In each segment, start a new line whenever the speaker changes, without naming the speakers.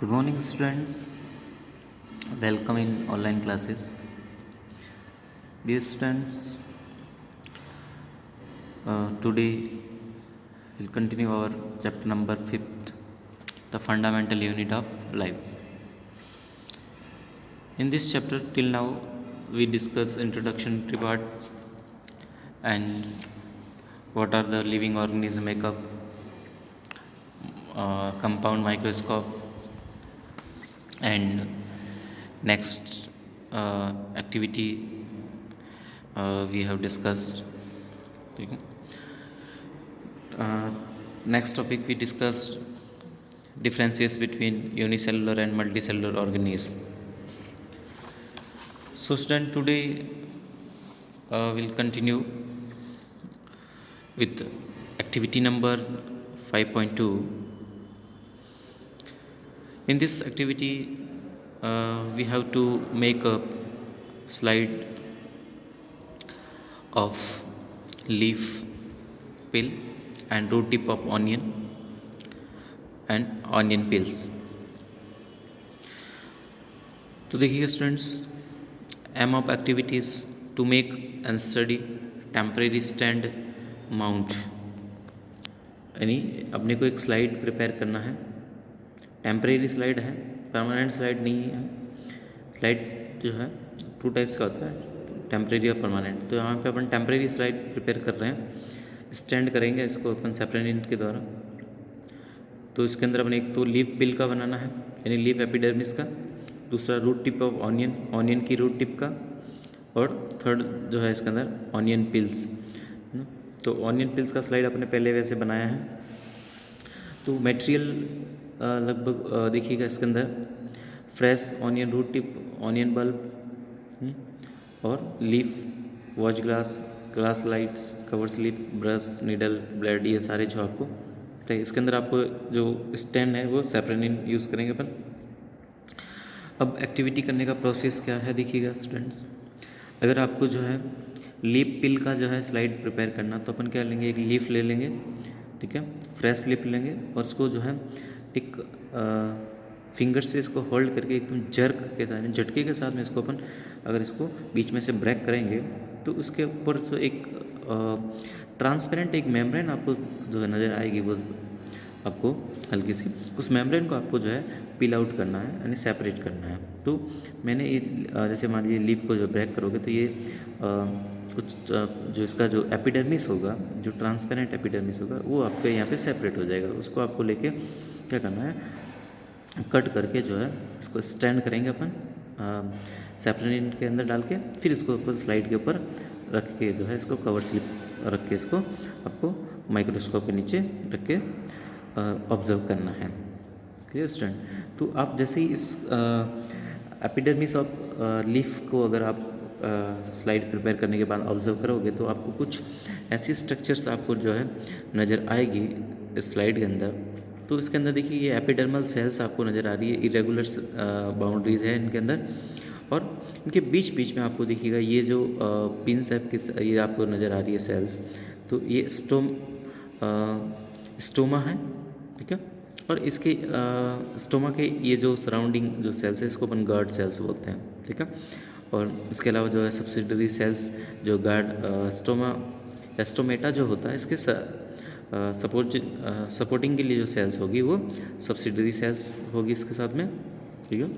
Good morning, students. Welcome in online classes. Dear students, today we'll continue our chapter number 5th, the fundamental unit of life. In this chapter, till now, we discuss introductory part and what are the living organism makeup, compound microscope, and next activity we have discussed. Okay. Next topic we discussed differences between unicellular and multicellular organism. So student, today we'll continue with activity number 5.2. In this activity we have to make a slide of leaf peel and root tip of onion and onion peels. तो देखिए students, aim of activities to make and study temporary stained mount, यानी अपने को एक slide prepare करना है. Temporary slide है, permanent slide नहीं है. स्लाइड जो है टू टाइप्स का होता है, टेम्परेरी और परमानेंट. तो यहाँ पे अपन टेम्परेरी स्लाइड प्रिपेयर कर रहे हैं. स्टैंड करेंगे इसको अपन सेपरेट के द्वारा. तो इसके अंदर अपने एक तो लीफ पिल का बनाना है, यानी लीफ एपिडर्मिस का. दूसरा root tip of onion, onion की रूट टिप का. और थर्ड जो है इसके अंदर ऑनियन पिल्स. तो ऑनियन पिल्स का स्लाइड अपने पहले वैसे बनाया है. तो मटेरियल लगभग देखिएगा इसके अंदर fresh onion root tip, onion bulb और leaf, watch glass, glass slides, cover slip, brush, needle, blade, ये सारे जो आपको तो इसके अंदर आपको जो स्टैंड है वो सेपरेनिन यूज़ करेंगे अपन. अब एक्टिविटी करने का प्रोसेस क्या है देखिएगा स्टूडेंट्स. अगर आपको जो है लीफ पिल का जो है स्लाइड प्रिपेयर करना, तो अपन क्या लेंगे, एक लीफ ले लेंगे, ठीक है, फ्रेश लीफ लेंगे और उसको जो है एक फिंगर से इसको होल्ड करके एकदम जर्क के साथ, झटके के साथ में इसको अपन अगर इसको बीच में से ब्रेक करेंगे तो उसके ऊपर जो एक ट्रांसपेरेंट एक मेम्ब्रेन आपको जो है नज़र आएगी, वो आपको हल्की सी, उस मेम्ब्रेन को आपको जो है पील आउट करना है, यानी सेपरेट करना है. तो मैंने ये जैसे मान लीजिए लीफ को जो ब्रेक करोगे तो ये कुछ जो इसका जो एपिडर्मिस होगा, जो ट्रांसपेरेंट एपिडर्मिस होगा, वो आपके यहाँ पे सेपरेट हो जाएगा. उसको आपको लेके क्या करना है, कट करके जो है इसको स्टैंड करेंगे अपन सेपरेनिन के अंदर डाल के. फिर इसको अपन स्लाइड के ऊपर रख के जो है इसको कवर स्लिप रख के इसको आपको माइक्रोस्कोप के नीचे रख के ऑब्जर्व करना है. Clear student. तो आप जैसे ही इस एपिडर्मिस ऑफ लीफ को अगर आप स्लाइड प्रिपेयर करने के बाद ऑब्जर्व करोगे तो आपको कुछ ऐसी स्ट्रक्चर्स आपको जो है नज़र आएगी इस स्लाइड के अंदर. तो इसके अंदर देखिए ये एपिडर्मल सेल्स आपको नज़र आ रही है, इरेगुलर बाउंड्रीज है इनके अंदर, और इनके बीच बीच में आपको देखिएगा ये जो पिन शेप की ये आपको नज़र आ रही है सेल्स. तो ये स्टोमा है, ठीक है. और इसके स्टोमा के ये जो सराउंडिंग जो सेल्स है इसको अपन गार्ड सेल्स बोलते हैं, ठीक है. और इसके अलावा जो है सब्सिडरी सेल्स जो गार्ड स्टोमेटा जो होता है इसके सपोर्टिंग के लिए जो सेल्स होगी वो सब्सिडरी सेल्स होगी इसके साथ में, ठीक है.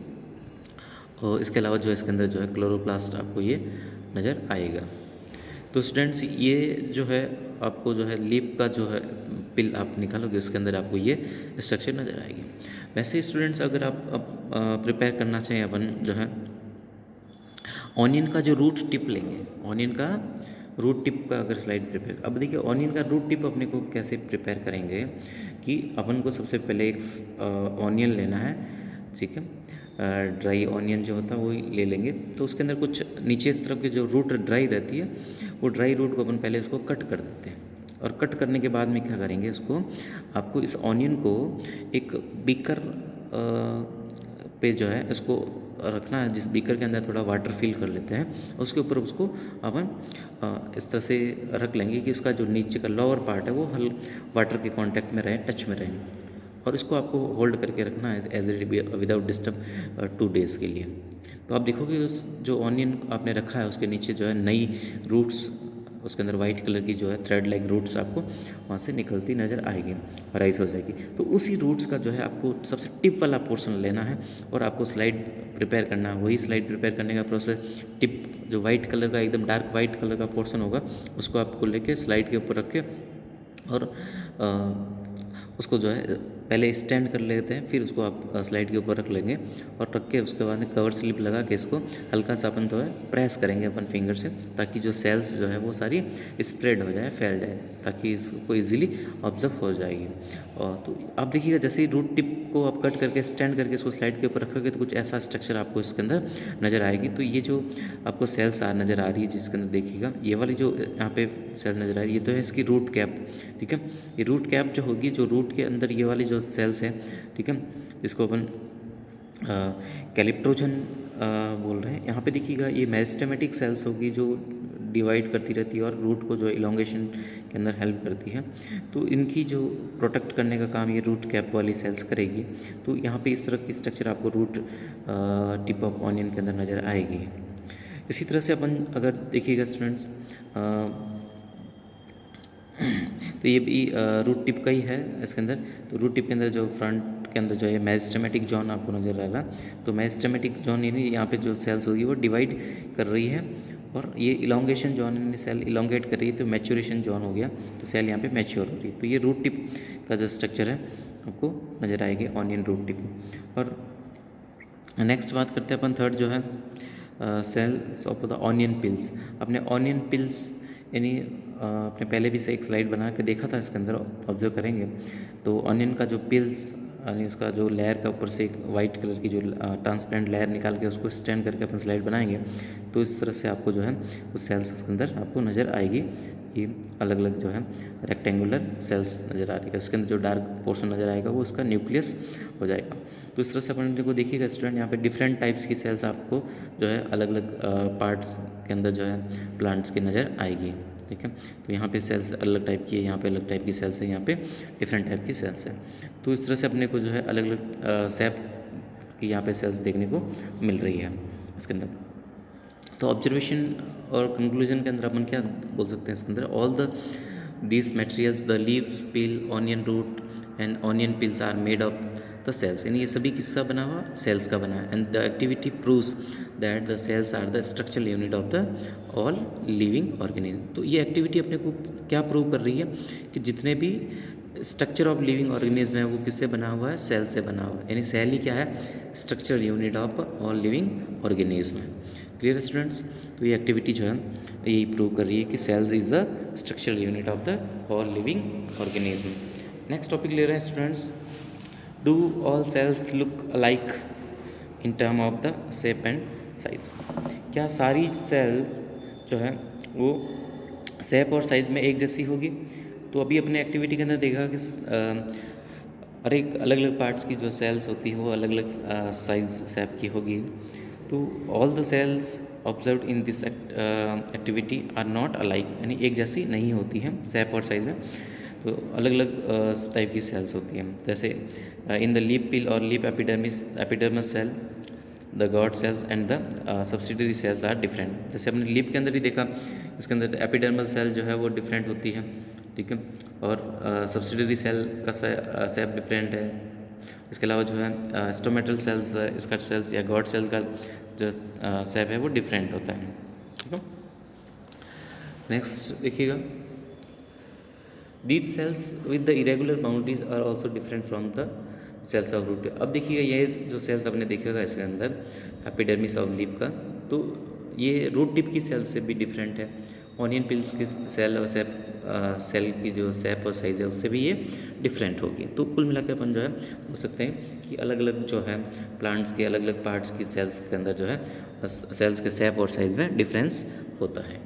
और इसके अलावा जो है इसके अंदर जो है क्लोरोप्लास्ट आपको ये नज़र आएगा. तो स्टूडेंट्स ये जो है आपको जो है लीफ का जो है पिल आप निकालोगे उसके अंदर आपको ये स्ट्रक्चर नज़र आएगी. वैसे स्टूडेंट्स अगर आप प्रिपेयर करना चाहिए अपन जो है ऑनियन का जो रूट टिप लेंगे, ऑनियन का रूट टिप का अगर स्लाइड प्रिपेयर, अब देखिए ऑनियन का रूट टिप अपने को कैसे प्रिपेयर करेंगे कि अपन को सबसे पहले एक ऑनियन लेना है, ठीक है. ड्राई ऑनियन जो होता है वो ले लेंगे. तो उसके अंदर कुछ नीचे इस तरफ की जो रूट ड्राई रहती है, वो ड्राई रूट को अपन पहले इसको कट कर देते हैं. और कट करने के बाद में क्या करेंगे, इसको आपको इस ऑनियन को एक बीकर पे जो है इसको रखना है, जिस बीकर के अंदर थोड़ा वाटर फिल कर लेते हैं, उसके ऊपर उसको अपन इस तरह से रख लेंगे कि उसका जो नीचे का लोअर पार्ट है वो वाटर के कांटेक्ट में रहे, टच में रहे. और इसको आपको होल्ड करके रखना है as a without disturb 2 days के लिए। तो आप देखोगे उस जो ऑनियन आपने रखा है उसके नीचे जो है नई रूट्स, उसके अंदर वाइट कलर की जो है थ्रेड लाइक रूट्स आपको वहाँ से निकलती नज़र आएगी, राइज हो जाएगी। तो उसी रूट्स का जो है आपको सबसे टिप वाला पोर्शन लेना है और आपको स्लाइड प्रिपेयर करना है। वही स्लाइड प्रिपेयर करने का प्रोसेस, टिप जो वाइट कलर का एकदम डार्क वाइट कलर का पोर्शन होगा उसको आपको लेके स्लाइड के ऊपर रख के और उसको जो है पहले स्टैंड कर लेते हैं, फिर उसको आप स्लाइड के ऊपर रख लेंगे और रख के उसके बाद कवर स्लिप लगा के इसको हल्का सा अपन जो है प्रेस करेंगे अपन फिंगर से, ताकि जो सेल्स जो है वो सारी स्प्रेड हो जाए, फैल जाए, ताकि इसको इजीली ऑब्जर्व हो जाएगी। और तो आप देखिएगा जैसे ही रूट टिप को आप कट करके स्टैंड करके इसको स्लाइड के ऊपर रखोगे तो कुछ ऐसा स्ट्रक्चर आपको इसके अंदर नज़र आएगी। तो ये जो आपको सेल्स नज़र आ रही है जिसके अंदर देखिएगा ये वाली जो यहाँ पे सेल नज़र आ रही है ये तो है इसकी रूट कैप, ठीक है। ये रूट कैप जो होगी, जो रूट के अंदर ये वाली जो सेल्स है, ठीक है, इसको अपन कैलिप्टोजन बोल रहे हैं। यहाँ पे देखिएगा ये मेरिस्टेमेटिक सेल्स होगी जो डिवाइड करती रहती है और रूट को जो इलोंगेशन के अंदर हेल्प करती है। तो इनकी जो प्रोटेक्ट करने का काम ये रूट कैप वाली सेल्स करेगी। तो यहाँ पे इस तरह की स्ट्रक्चर आपको रूट टिप ऑफ ऑनियन के अंदर नज़र आएगी। इसी तरह से अपन अगर देखिएगा स्टूडेंट्स तो ये भी रूट टिप का ही है इसके अंदर। तो रूट टिप के अंदर जो फ्रंट के अंदर जो है मेरिस्टेमेटिक जोन आपको नज़र आ रहा है। तो मेरिस्टेमेटिक जोन यानी यहाँ पे जो सेल्स होगी वो डिवाइड कर रही है और ये इलोंगेशन जोन यानी सेल इलोंगेट कर रही है, तो मैच्योरेशन जोन हो गया, तो सेल यहाँ पे मैच्योर हो रही है। तो ये रूट टिप का जो स्ट्रक्चर है आपको नज़र आएगी, ऑनियन रूट टिप। और नेक्स्ट बात करते हैं अपन थर्ड जो है cells of the onion peels. अपने ऑनियन पिल्स यानी आपने पहले भी से एक स्लाइड बना के देखा था, इसके अंदर ऑब्जर्व करेंगे तो ऑनियन का जो पिल्स यानी उसका जो लेयर का ऊपर से एक वाइट कलर की जो ट्रांसपेरेंट लेयर निकाल के उसको स्टैंड करके अपन स्लाइड बनाएंगे तो इस तरह से आपको जो है उस सेल्स उसके अंदर आपको नज़र आएगी। ये अलग अलग जो है रेक्टेंगुलर सेल्स नज़र आ रही है, इसके अंदर जो डार्क पोर्शन नज़र आएगा वो उसका न्यूक्लियस हो जाएगा। तो इस तरह से अपन को देखिएगा स्टूडेंट यहाँ पे डिफरेंट टाइप्स की सेल्स आपको जो है अलग अलग पार्ट्स के अंदर जो है प्लांट्स की नज़र आएगी, ठीक है। तो यहाँ पे सेल्स अलग टाइप की है, यहाँ पे अलग टाइप की सेल्स है, यहाँ पे डिफरेंट टाइप की सेल्स है। तो इस तरह से अपने को जो है अलग अलग सेप की यहाँ पे सेल्स देखने को मिल रही है इसके अंदर। तो ऑब्जर्वेशन और कंक्लूजन के अंदर अपन क्या बोल सकते हैं इसके अंदर, all the these materials the leaves, peel, onion root and onion peels are made of the cells, यानी ये सभी किसका बना हुआ, सेल्स का बना है। And the activity proves that the cells are the structural unit of the all living organism. तो ये एक्टिविटी अपने को क्या प्रूव कर रही है कि जितने भी स्ट्रक्चर ऑफ लिविंग ऑर्गेनिज्म है वो किससे बना हुआ है, सेल से बना हुआ है, यानी सेल ही क्या है, structural unit of all living organism है। Clear students. तो ये एक्टिविटी जो है यही प्रूव कर रही है कि cells is the structural unit of the all living organism. Next topic ले रहे हैं students, do all cells look alike in term of the shape and size. क्या सारी सेल्स जो है वो शेप और साइज में एक जैसी होगी। तो अभी अपने एक्टिविटी के अंदर देखा कि हर एक अलग अलग पार्ट्स की जो सेल्स होती है वो अलग अलग साइज शेप की होगी। तो all the cells observe in this activity are not alike, यानी एक जैसी नहीं होती हैं शेप और साइज में, तो अलग अलग टाइप की सेल्स होती हैं। जैसे इन द लीप पिल और leaf epidermis cell the guard cells and the subsidiary cells are different. जैसे हमने लीप के अंदर ही देखा, इसके अंदर एपिडर्मल सेल जो है वो डिफरेंट होती है, ठीक है, और सब्सिडरी सेल का शेप डिफरेंट है। इसके अलावा जो है स्टोमेटल सेल्स, स्कर्ट सेल्स या गॉड सेल का जो शेप है वो डिफरेंट होता है, ठीक है। नेक्स्ट देखिएगा, these cells with the irregular boundaries are also different from the cells of root. अब देखिएगा ये जो सेल्स आपने देखेगा इसके अंदर एपिडर्मिस ऑफ लीफ का, तो ये रूट टिप की सेल से भी डिफरेंट है। ऑनियन पिल्स की सेल और सेल की जो शेप और साइज है उससे भी ये डिफरेंट होगी। तो कुल मिलाकर अपन जो है बोल सकते हैं कि अलग अलग जो है प्लांट्स के अलग अलग पार्ट्स की सेल्स के अंदर जो है सेल्स के शेप और साइज में डिफरेंस होता है।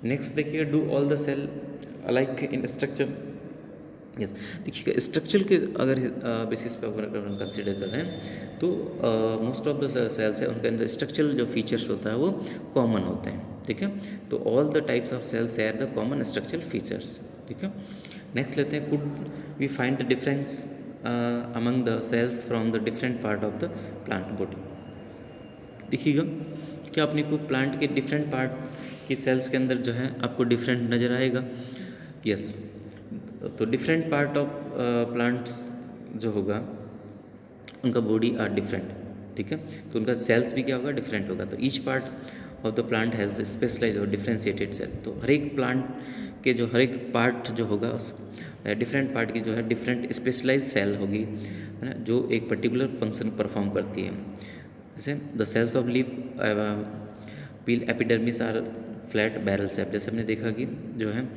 नेक्स्ट देखिएगा, do all the cell alike in structure. Yes, देखिएगा स्ट्रक्चर के अगर बेसिस पे अगर हम कंसिडर कर रहे हैं तो मोस्ट ऑफ द सेल्स है उनके अंदर स्ट्रक्चरल जो फीचर्स होता है वो कॉमन होते हैं, ठीक है। तो all the types of cells share the common structural features, ठीक है। नेक्स्ट लेते हैं, could we find the difference among the cells from the different part of the plant body. देखिएगा कि आपने कोई प्लांट के डिफरेंट पार्ट की सेल्स के अंदर जो है आपको डिफरेंट नज़र आएगा. यस, तो डिफरेंट पार्ट ऑफ प्लांट्स जो होगा उनका बॉडी आर डिफरेंट. ठीक है, तो उनका सेल्स भी क्या होगा, डिफरेंट होगा. तो each part of the plant has specialise or differentiated cell. तो हर एक प्लांट के जो हर एक पार्ट जो होगा डिफरेंट पार्ट की जो है डिफरेंट स्पेशलाइज सेल होगी, है ना, जो एक पर्टिकुलर फंक्शन परफॉर्म करती है. जैसे the cells of leaf peel epidermis are flat barrel shape. जैसे हमने देखा कि जो है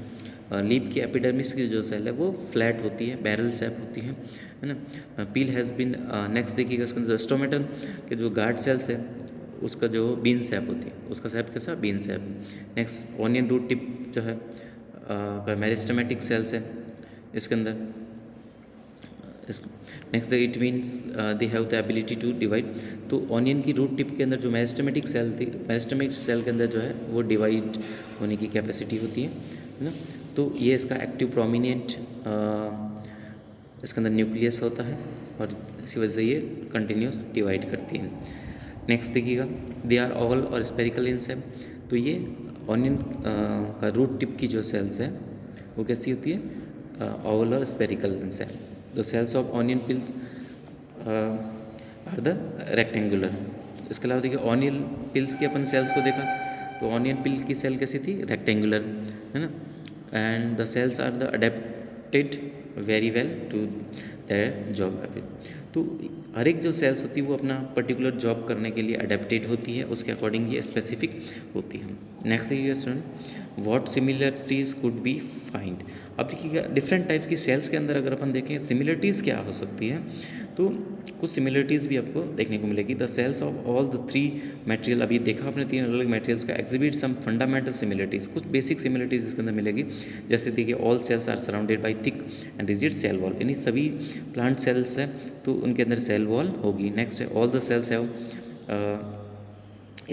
लीफ की एपिडर्मिस की जो सेल है वो फ्लैट होती है, बैरल शेप होती है ना. पील हैज़ बीन नेक्स्ट देखिएगा उसके अंदर स्टोमेटल के जो गार्ड सेल्स है उसका जो बीन शेप होती है, उसका शेप कैसा, bean shape. Next onion root tip जो है मेरिस्टेमेटिक सेल्स है इसके अंदर. Next it means they have the ability to divide. तो ऑनियन की रूट टिप के अंदर जो मेरिस्टेमेटिक सेल थी, मेरिस्टेमेटिक सेल के अंदर जो है वो डिवाइड होने की कैपेसिटी होती है ना. तो ये इसका एक्टिव प्रोमिनेंट इसके अंदर न्यूक्लियस होता है और इसी वजह से ये कंटिन्यूस डिवाइड करती है. नेक्स्ट देखिएगा they are Oval or spherical in shape. तो ये ऑनियन का रूट टिप की जो सेल्स है वो कैसी होती है, oval or spherical in shape. The cells of onion peels are the rectangular. इसके अलावा देखिए ऑनियन पिल्स की अपन सेल्स को देखा तो ऑनियन पिल की सेल कैसी थी, रेक्टेंगुलर, है ना. And the cells are the adapted very well to their job. तो हर एक जो सेल्स होती है वो अपना पर्टिकुलर जॉब करने के लिए अडेप्टेड होती है, उसके अकॉर्डिंग ये स्पेसिफिक होती है. नेक्स्ट देखिएगा student, what similarities could be find. अब देखिएगा डिफरेंट टाइप की सेल्स के अंदर अगर अपन देखें सिमिलरिटीज़ क्या हो सकती है, तो कुछ सिमिलरिटीज़ भी आपको देखने को मिलेगी. The cells of all the three material, अभी देखा आपने तीन अलग अलग मटेरियल्स का, एग्जिबिट सम फंडामेंटल सिमिलरिटीज़. कुछ बेसिक सिमिलरिटीज़ इसके अंदर मिलेगी. जैसे देखिए all cells are surrounded by thick and rigid cell wall. यानी सभी प्लांट सेल्स हैं तो उनके अंदर सेल वॉल होगी. नेक्स्ट है all the cells have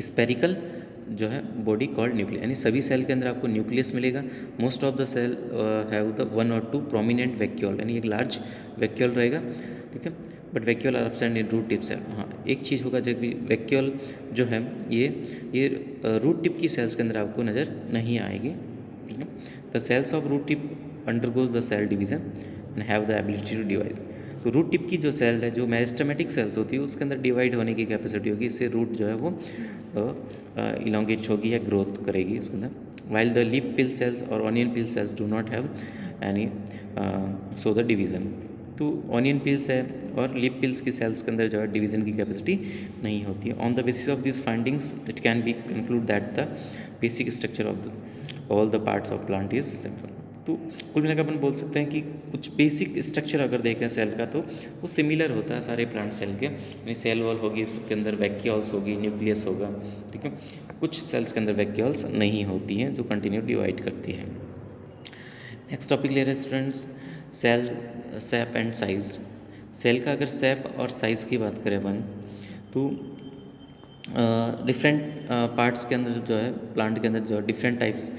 spherical जो है बॉडी कॉल्ड न्यूक्लियस. यानी सभी सेल के अंदर आपको न्यूक्लियस मिलेगा. Most of the cell have the one or two prominent vacuole, यानी एक लार्ज वैक्यूल रहेगा. ठीक है, but vacuole are absent in root tips है. हाँ, एक चीज़ होगा जब भी वैक्यूल जो है ये रूट टिप की सेल्स के अंदर आपको नज़र नहीं आएगी. ठीक है, the cells of root tip undergoes the cell division and have the ability to divide. तो रूट टिप की जो सेल है, जो मेरिस्टेमेटिक सेल्स होती है, उसके अंदर डिवाइड होने की कैपेसिटी होगी. इससे रूट जो है वो इलोंगेट होगी या ग्रोथ करेगी इसके अंदर. While the leaf peel cells और onion peel cells do not have any so the division. तो ऑनियन पिल्स है और लिप पिल्स की सेल्स के अंदर जो है डिवीज़न की कैपेसिटी नहीं होती है. On the basis of this findings it can be conclude that the basic structure of all the parts of plant is simple. तो कुल मिलाकर अपन बोल सकते हैं कि कुछ बेसिक स्ट्रक्चर अगर देखें सेल का तो वो सिमिलर होता है सारे प्लांट सेल के. यानी सेल वॉल होगी, उसके अंदर वैक्यूल्स होगी, न्यूक्लियस होगा. ठीक है, कुछ सेल्स के अंदर वैक्यूल्स नहीं होती हैं जो कंटिन्यू डिवाइड करती है. नेक्स्ट टॉपिक ले रहे हैं students, cell shape and size. Cell का अगर शेप और साइज़ की बात करें अपन तो डिफरेंट पार्ट्स के अंदर जो है प्लांट के अंदर जो डिफरेंट टाइप्स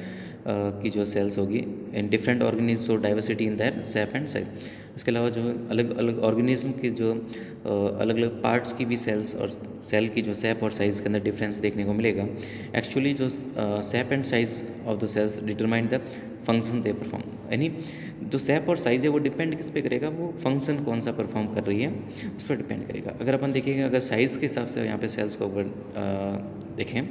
की जो सेल्स होगी in different organism, so diversity in their shape and size. इसके अलावा जो अलग अलग ऑर्गेनिज्म के जो अलग अलग पार्ट्स की भी सेल्स और सेल की जो शेप और साइज़ के अंदर डिफरेंस देखने को मिलेगा. एक्चुअली जो shape and size of the cells determine the function they perform. यानी जो शेप और साइज़ है वो डिपेंड किस पे करेगा, वो फंक्शन कौन सा परफॉर्म कर रही है उस पर डिपेंड करेगा. अगर अपन देखेंगे अगर साइज़ के हिसाब से यहाँ पे सेल्स को अगर देखें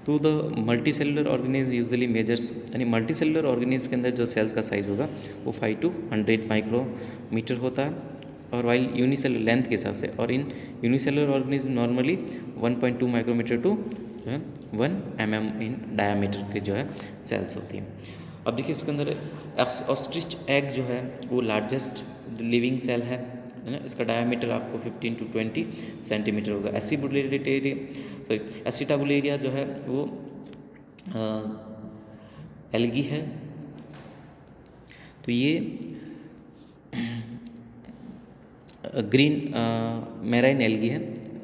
तो the multi cellular organism usually measures, यानी मल्टी सेलुलर ऑर्गेनिज्म के अंदर जो सेल्स का साइज़ होगा वो 5 to 100 माइक्रोमीटर होता है. और वाइल यूनिसेलुलर लेंथ के हिसाब से, और in unicellular organism normally 1.2 micrometre to जो है 1 mm इन डायामीटर की जो है सेल्स होती हैं. अब देखिए इसके अंदर ऑस्ट्रिच एग जो है वो लार्जेस्ट लिविंग सेल है ना. इसका डायामीटर आपको 15 to 20 सेंटीमीटर होगा. एसिटाबुलेरिया जो है वो एल्गी है. तो ये ग्रीन मैराइन एल्गी है,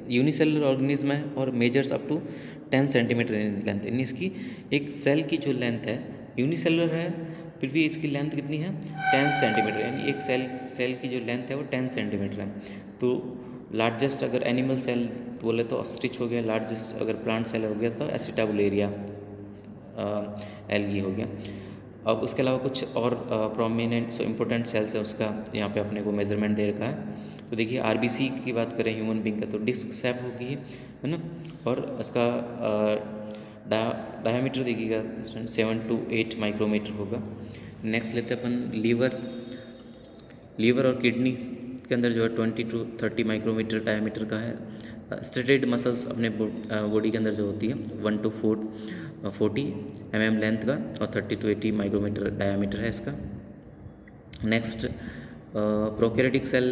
यूनिसेलुलर ऑर्गेनिज्म है और measures up to 10 centimetre in length. यानी इसकी एक सेल की जो लेंथ है यूनिसेलुलर है फिर भी इसकी लेंथ कितनी है 10 सेंटीमीटर, यानी एक सेल की जो लेंथ है वो 10 सेंटीमीटर है। तो लार्जेस्ट अगर एनिमल सेल बोले तो ऑस्ट्रिच हो गया, लार्जेस्ट अगर प्लांट सेल हो गया तो एसिटाबुलेरिया एलगी हो गया। अब उसके अलावा कुछ और प्रोमिनेंट सो इम्पोर्टेंट सेल्स है उसका यहाँ पे अपने को मेजरमेंट दे रखा है। तो देखिए आरबीसी की बात करें ह्यूमन बींग का तो डिस्क शेप होगी, है ना, और उसका डायमीटर देखिएगा 7 to 8 माइक्रोमीटर होगा। नेक्स्ट लेते हैं अपन लीवर और किडनी के अंदर जो है 20 to 30 माइक्रोमीटर डायमीटर का है। स्ट्रेटेड मसल्स अपने बॉडी के अंदर जो होती है 1 to 40 mm लेंथ का और 30 to 80 माइक्रोमीटर डायमीटर है इसका। Next prokaryotic cell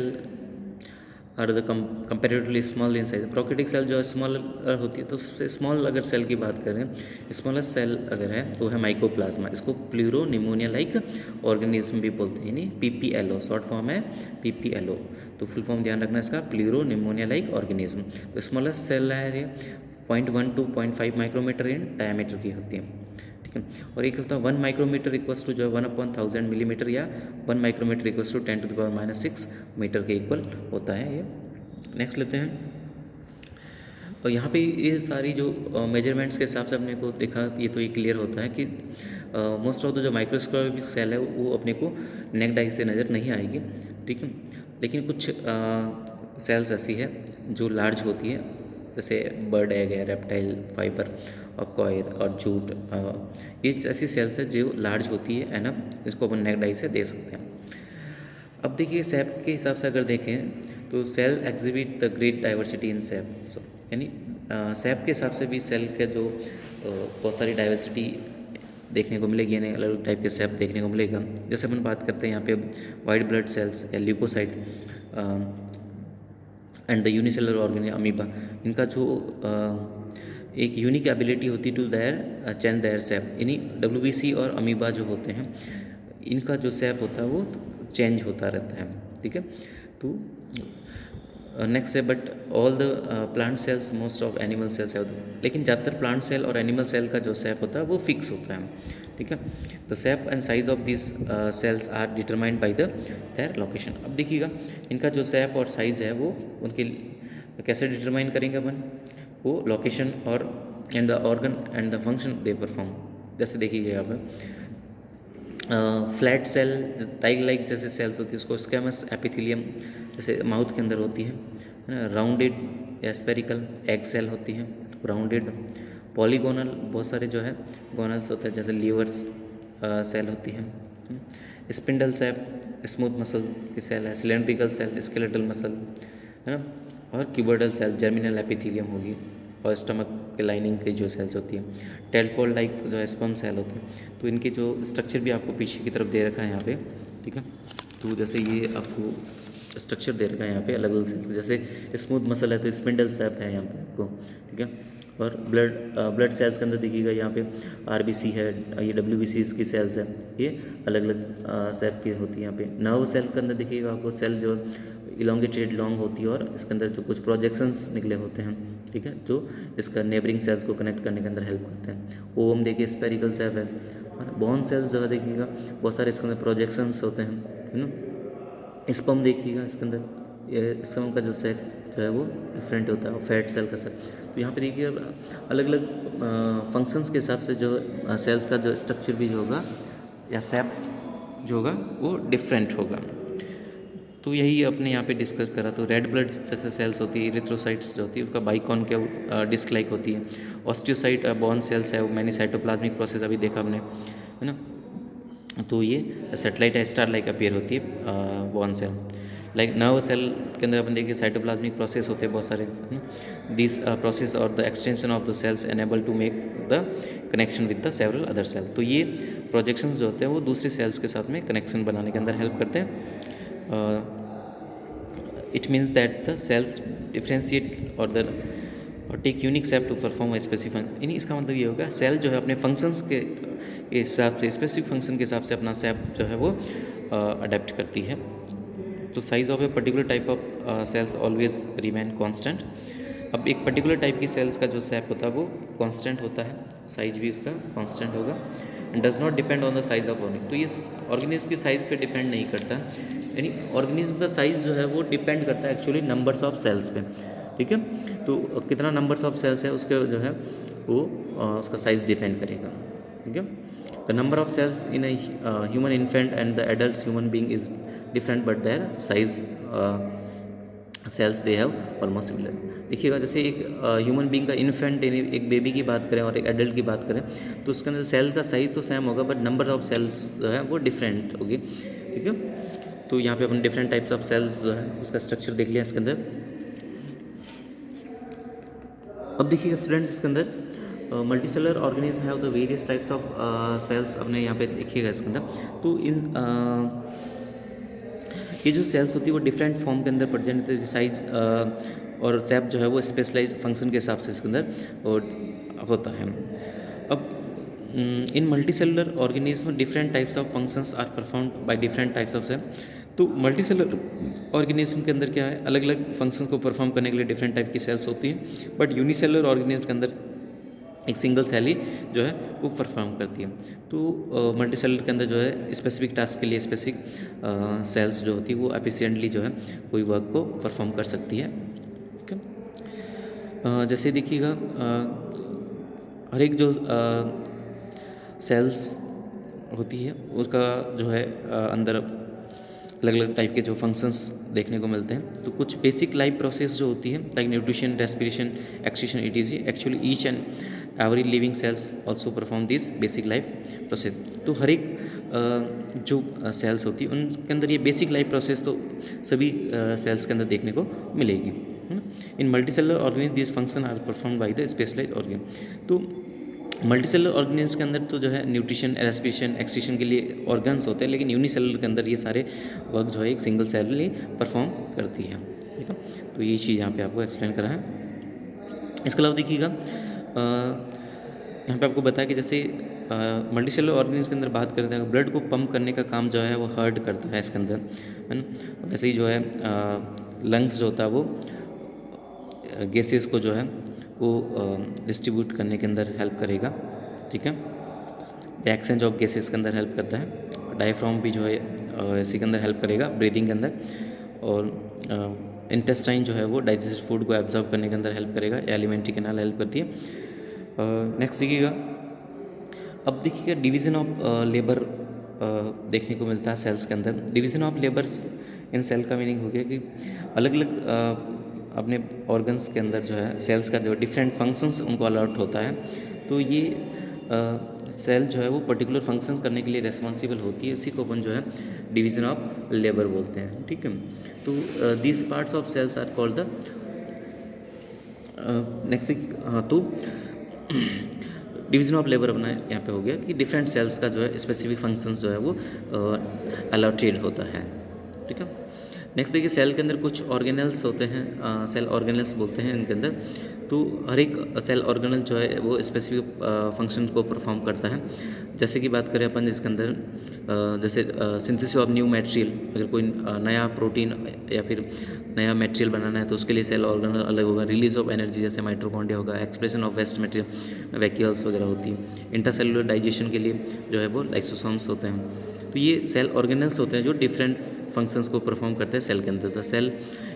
are the comparatively small in size. Prokaryotic cell जो है स्मॉल होती है, तो सबसे स्मॉल अगर सेल की बात करें, स्मॉलेस्ट सेल अगर है वो है माइकोप्लाज्मा। इसको प्लूरो निमोनिया लाइक ऑर्गेनिज्म भी बोलते हैं, यानी PPLO शॉर्ट फॉर्म है PPLO। तो फुल फॉर्म ध्यान रखना इसका, प्लूरो निमोनिया लाइक ऑर्गेनिज्म। तो स्मॉलेस्ट सेल है ये 0.1 to 0.5 माइक्रोमीटर इन डायमीटर की होती है, ठीक है। और एक होता है 1 माइक्रोमीटर इक्वल्स टू जो है 1/1000 मिलीमीटर, या 1 माइक्रोमीटर इक्वल्स टू 10⁻⁻6 मीटर के इक्वल होता है ये। नेक्स्ट लेते हैं, और यहाँ पे ये सारी जो मेजरमेंट्स के हिसाब से अपने को देखा, ये तो ये क्लियर होता है कि मोस्ट ऑफ द जो माइक्रोस्कोपिक सेल है वो अपने को नेक्ड आई से नज़र नहीं आएगी, ठीक है। लेकिन कुछ सेल्स ऐसी है जो लार्ज होती है, जैसे बर्ड एग है, रेप्टाइल फाइबर और कॉयर और जूट, ये ऐसी सेल्स है जो लार्ज होती है ना, इसको अपन नेक्ड आई से दे सकते हैं। अब देखिए सेप के हिसाब से अगर देखें तो cell exhibit the great diversity in shape, यानी सेप के हिसाब से भी सेल के जो बहुत सारी डाइवर्सिटी देखने को मिलेगी, यानी अलग अलग टाइप के सेप देखने को मिलेगा। जैसे अपन बात करते हैं यहाँ पे वाइट ब्लड सेल्स या leucocyte and the unicellular organism amoeba, इनका जो एक यूनिक एबिलिटी होती to their change their shape, यानी WBC और अमीबा जो होते हैं इनका जो सेप होता है वो चेंज होता रहता है, ठीक है। तो नेक्स्ट है but all the plant cells most of animal cells है, लेकिन ज़्यादातर प्लांट सेल और एनिमल सेल का जो सेप होता है वो फिक्स होता है, ठीक है। The shape and size of this cells are determined by the their location. अब देखिएगा इनका जो सेप और साइज है वो उनके कैसे डिटरमाइन करेंगे अपन, वो लोकेशन और and the organ and the function they perform. जैसे देखिएगा यहाँ पे फ्लैट सेल टाइग लाइक जैसे सेल्स होती है उसको स्क्वैमस एपिथेलियम जैसे माउथ के अंदर होती है ना, राउंडेड या स्पेरिकल एग सेल होती है, राउंडेड पॉलीगोनल बहुत सारे जो है गोनल्स होते हैं, जैसे लीवर्स सेल होती है, स्पिंडल सेल स्मूथ मसल की सेल है, सिलेंड्रिकल सेल स्केलेटल मसल है ना, और क्यूबोइडल सेल जर्मिनल एपिथेलियम होगी, और स्टमक के लाइनिंग की जो सेल्स होती है टेल्कोल लाइक जो है स्पर्म सेल होते हैं। तो इनके जो स्ट्रक्चर भी आपको पीछे की तरफ दे रखा है यहाँ पे, ठीक है। तो जैसे ये आपको स्ट्रक्चर दे रखा है यहाँ पे अलग अलग सेल्स, जैसे स्मूथ मसल है तो स्पिंडल सेप है यहाँ पे आपको, ठीक है। और ब्लड सेल्स के अंदर देखिएगा यहाँ पे RBC है, ये WBC की सेल्स है, ये अलग अलग सेप की होती है। यहाँ पे नर्व सेल के अंदर देखिएगा आपको सेल जो इलोंगेटेड लॉन्ग होती है और इसके अंदर जो कुछ प्रोजेक्शंस निकले होते हैं, ठीक है, जो इसका नेबरिंग सेल्स को कनेक्ट करने के अंदर हेल्प करते हैं। ओवम देखिए स्पेरिकल सेप है, बोन सेल्स जो है देखिएगा बहुत सारे इसके अंदर प्रोजेक्शंस होते हैं, है ना। स्पर्म देखिएगा इसके अंदर, ये स्पर्म का जो सेल जो है वो डिफरेंट होता है, फैट सेल का सेल। तो यहाँ पे देखिए अलग अलग फंक्शंस के हिसाब से जो सेल्स का जो स्ट्रक्चर भी जो होगा या सेप जो होगा वो डिफरेंट होगा। तो यही अपने यहाँ पे डिस्कस करा। तो रेड ब्लड जैसे सेल्स होती है, इरिथ्रोसाइट्स जो होती है उसका बाइकॉन के डिस्क लाइक होती है, ऑस्टियोसाइट बॉन सेल्स है, वो मैनी साइटोप्लाज्मिक प्रोसेस अभी देखा हमने, है ना। तो ये सेटेलाइट स्टार लाइक अपीयर होती है बॉन सेल। लाइक नर्व सेल के अंदर अपन देखिए साइटोप्लाज्मिक प्रोसेस होते हैं बहुत सारे, this process or the extension of the cells enable to make the connection with the several other cell. तो ये प्रोजेक्शंस जो होते हैं वो दूसरे सेल्स के साथ में कनेक्शन बनाने के अंदर हेल्प करते हैं। It means that the cells differentiate और take unique shape to perform a specific, यानी इसका मतलब ये होगा सेल जो है अपने फंक्शंस के हिसाब से, स्पेसिफिक फंक्शन के हिसाब से अपना सेप जो है वो अडेप्ट करती है। तो size of a particular type of cells always remain constant. अब एक पर्टिकुलर टाइप की सेल्स का जो सेप होता है वो कांस्टेंट होता है, साइज भी उसका कांस्टेंट होगा। Does not depend on the size of organism. तो ये ऑर्गेनिज्म की साइज़ पे डिपेंड नहीं करता, यानी ऑर्गेनिज्म का साइज़ जो है वो डिपेंड करता है एक्चुअली नंबर्स ऑफ सेल्स पे, ठीक है। तो कितना नंबर्स ऑफ सेल्स है उसके जो है वो उसका साइज़ डिपेंड करेगा, ठीक है। The number of cells in human infant and the adult human being is different but their size cells they have almost similar. देखिएगा जैसे एक ह्यूमन बीइंग का इन्फेंट यानी एक बेबी की बात करें और एक एडल्ट की बात करें तो उसके अंदर सेल का साइज तो सेम होगा बट नंबर ऑफ सेल्स जो है वो डिफरेंट होगी, ठीक है। तो यहाँ पे अपन डिफरेंट टाइप्स ऑफ सेल्स जो है उसका स्ट्रक्चर देख लिया इसके अंदर। अब देखिएगा स्टूडेंट्स इसके अंदर multicellular organism have the various types of cells, अपने यहाँ पे देखिएगा इसके अंदर। तो इन ये जो सेल्स होती है वो डिफरेंट फॉर्म के अंदर प्रेजेंट होती है, साइज और शेप जो है वो स्पेशलाइज फंक्शन के हिसाब से इसके अंदर और होता है। अब in multicellular organism different types of functions are performed by different types of cell. तो मल्टी सेलुलर ऑर्गेनिज्म के अंदर क्या है, अलग अलग फंक्शंस को परफॉर्म करने के लिए डिफरेंट टाइप की सेल्स होती है, बट यूनिसेलुलर ऑर्गेनिज्म के अंदर एक सिंगल सेल ही जो है वो परफॉर्म करती है। तो मल्टी सेलुलर के अंदर जो है स्पेसिफिक टास्क के लिए स्पेसिफिक सेल्स जो होती है वो एफिशिएंटली जो है कोई वर्क को परफॉर्म कर सकती है, ठीक है। जैसे देखिएगा हर एक जो सेल्स होती है उसका जो है अंदर अलग अलग टाइप के जो फंक्शंस देखने को मिलते हैं। तो कुछ बेसिक लाइफ प्रोसेस जो होती है like nutrition, respiration, excretion, etc, actually each and every living cells also perform this basic life process. तो हर एक जो सेल्स होती है उनके अंदर ये बेसिक लाइफ प्रोसेस तो सभी सेल्स के अंदर देखने को मिलेगी। In multicellular organism this function are perform by the specialised organ. तो मल्टीसेलुलर ऑर्गेनिज्म के अंदर तो जो है न्यूट्रिशन, रेस्पिरेशन, एक्सक्रीशन के लिए ऑर्गन्स होते हैं, लेकिन यूनिसेलुलर के अंदर ये सारे वर्क जो है एक सिंगल सेल ही परफॉर्म करती है, ठीक है। तो ये चीज़ यहाँ पे आपको एक्सप्लेन करा है। इसके अलावा देखिएगा यहाँ पे आपको बताया कि जैसे मल्टीसेलुलर ऑर्गेनिज्म के अंदर बात करते हैं ब्लड को पंप करने का काम जो है वो हार्ट करता है इसके अंदर, है ना। वैसे ही जो है लंग्स जो होता है वो गैसेस को जो है वो डिस्ट्रीब्यूट करने के अंदर हेल्प करेगा, ठीक है। द एक्सचेंज ऑफ गैसेस के अंदर हेल्प करता है। डायफ्राम भी जो है इसी के अंदर हेल्प करेगा ब्रीदिंग के अंदर। और इंटेस्टाइन जो है वो डाइजेस्ट फूड को एब्जॉर्ब करने के अंदर हेल्प करेगा, एलिमेंट्री कैनाल हेल्प करती है। नेक्स्ट देखिएगा, अब देखिएगा डिवीज़न ऑफ लेबर देखने को मिलता है सेल्स के अंदर। Division of labours in cell का मीनिंग हो गया कि अलग अलग अपने ऑर्गन्स के अंदर जो है सेल्स का जो डिफरेंट फंक्शंस उनको अलॉट होता है। तो ये सेल जो है वो पर्टिकुलर फंक्शन करने के लिए रेस्पॉन्सिबल होती है, इसी को अपन जो है डिवीज़न ऑफ लेबर बोलते हैं, ठीक है। तो this parts of cells are called the next. तो डिवीज़न ऑफ लेबर अपना यहाँ पे हो गया कि डिफरेंट सेल्स का जो है स्पेसिफिक फंक्शंस जो है वो अलॉटेड होता है, ठीक है। नेक्स्ट देखिए सेल के अंदर कुछ ऑर्गेनल्स होते हैं, सेल ऑर्गेनल्स बोलते हैं इनके अंदर। तो हर एक सेल ऑर्गेनल जो है वो स्पेसिफिक फंक्शन को परफॉर्म करता है। जैसे कि बात करें अपन इसके अंदर जैसे सिंथेसिस ऑफ न्यू मटेरियल, अगर कोई नया प्रोटीन या फिर नया मटेरियल बनाना है तो उसके लिए सेल ऑर्गेनल अलग होगा। रिलीज ऑफ एनर्जी जैसे माइटोकॉन्ड्रिया होगा, expression of waste material vacuoles वगैरह होती है। इंटरसेलुलर डाइजेशन के लिए जो है वो लाइसोसोम्स होते हैं। तो ये सेल ऑर्गेनल्स होते हैं जो डिफरेंट फंक्शंस को परफॉर्म करते हैं सेल के अंदर। The cell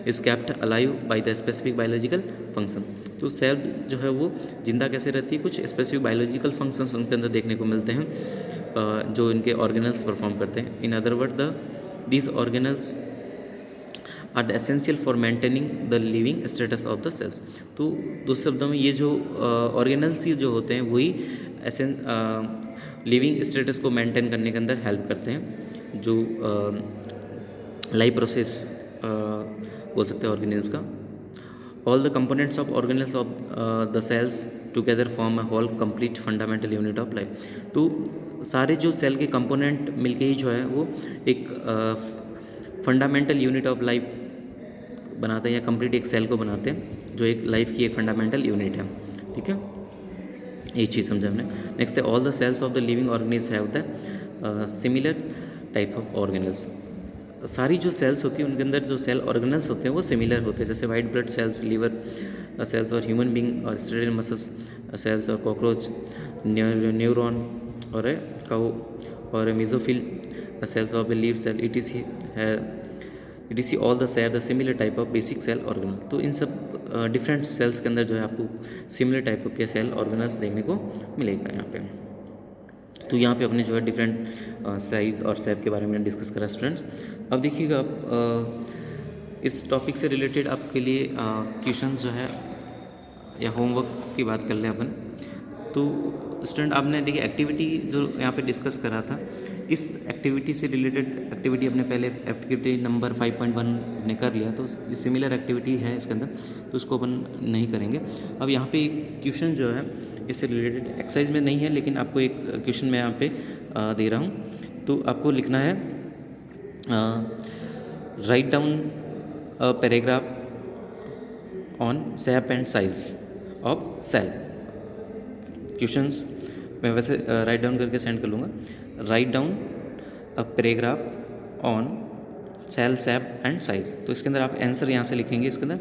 is kept alive by the specific biological function. तो सेल जो है वो जिंदा कैसे रहती है, कुछ स्पेसिफिक बायोलॉजिकल फंक्शंस उनके अंदर देखने को मिलते हैं जो इनके ऑर्गेनल्स परफॉर्म करते हैं। In other word these organelles are the essential for maintaining the living status of the cells. तो दूसरे शब्दों में ये जो ऑर्गेनल्स जो होते हैं वही लिविंग स्टेटस को मेंटेन करने के अंदर हेल्प करते हैं, जो लाइफ प्रोसेस बोल सकते हैं ऑर्गेनिज्म का। All the components of organelles of the cells together form a whole complete fundamental unit of life. तो सारे जो सेल के कंपोनेंट मिलके ही जो है वो एक फंडामेंटल यूनिट ऑफ लाइफ बनाते हैं या कंप्लीट एक सेल को बनाते हैं जो एक लाइफ की एक फंडामेंटल यूनिट है, ठीक है। ये चीज़ समझा हमने। नेक्स्ट है all the cells of the living organism have the similar type of organelles. सारी जो सेल्स होती हैं उनके अंदर जो सेल ऑर्गेनल्स होते हैं वो सिमिलर होते हैं, जैसे white blood cells, liver cells of human being of striated muscles cells of cockroach, neuron or a cow or a mesophyll cells of a leaf cell etc all the share the similar type of basic cell organelle। तो इन सब different cells के अंदर जो है आपको similar type के cell organelles देखने को मिलेगा यहाँ पे। तो यहाँ पे अपने जो है डिफरेंट साइज़ और शेप के बारे में डिस्कस करा स्टूडेंट्स। अब देखिएगा आप इस टॉपिक से रिलेटेड आपके लिए क्वेश्चंस जो है या होमवर्क की बात कर लें अपन। तो स्टूडेंट आपने देखिए एक्टिविटी जो यहाँ पे डिस्कस करा था, इस एक्टिविटी से रिलेटेड एक्टिविटी अपने पहले एक्टिविटी नंबर 5.1 ने कर लिया, तो सिमिलर एक्टिविटी है इसके अंदर, तो उसको अपन नहीं करेंगे। अब यहाँ पे एक क्वेश्चन जो है इससे रिलेटेड एक्सरसाइज में नहीं है, लेकिन आपको एक क्वेश्चन मैं यहाँ पे दे रहा हूँ। तो आपको लिखना है write down a paragraph on shape and size of cell. Questions मैं वैसे राइट डाउन करके सेंड कर लूँगा। Write down a paragraph on cell shape and size. तो इसके अंदर आप आंसर यहाँ से लिखेंगे। इसके अंदर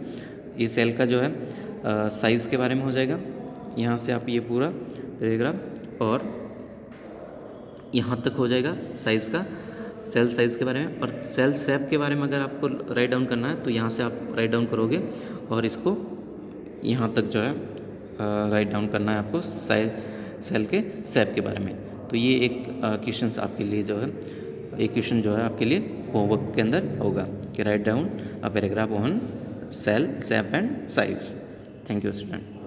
ये सेल का जो है साइज़ के बारे में हो जाएगा, यहाँ से आप ये पूरा पैराग्राफ, और यहाँ तक हो जाएगा साइज़ का, सेल साइज़ के बारे में। और सेल शेप के बारे में अगर आपको राइट डाउन करना है तो यहाँ से आप राइट डाउन करोगे और इसको यहाँ तक जो है राइट डाउन करना है आपको सेल के शेप के बारे में। तो ये एक क्वेश्चन आपके लिए जो है, एक क्वेश्चन जो है आपके लिए होमवर्क के अंदर होगा कि right down a paragraph on cell shape and size. Thank you student.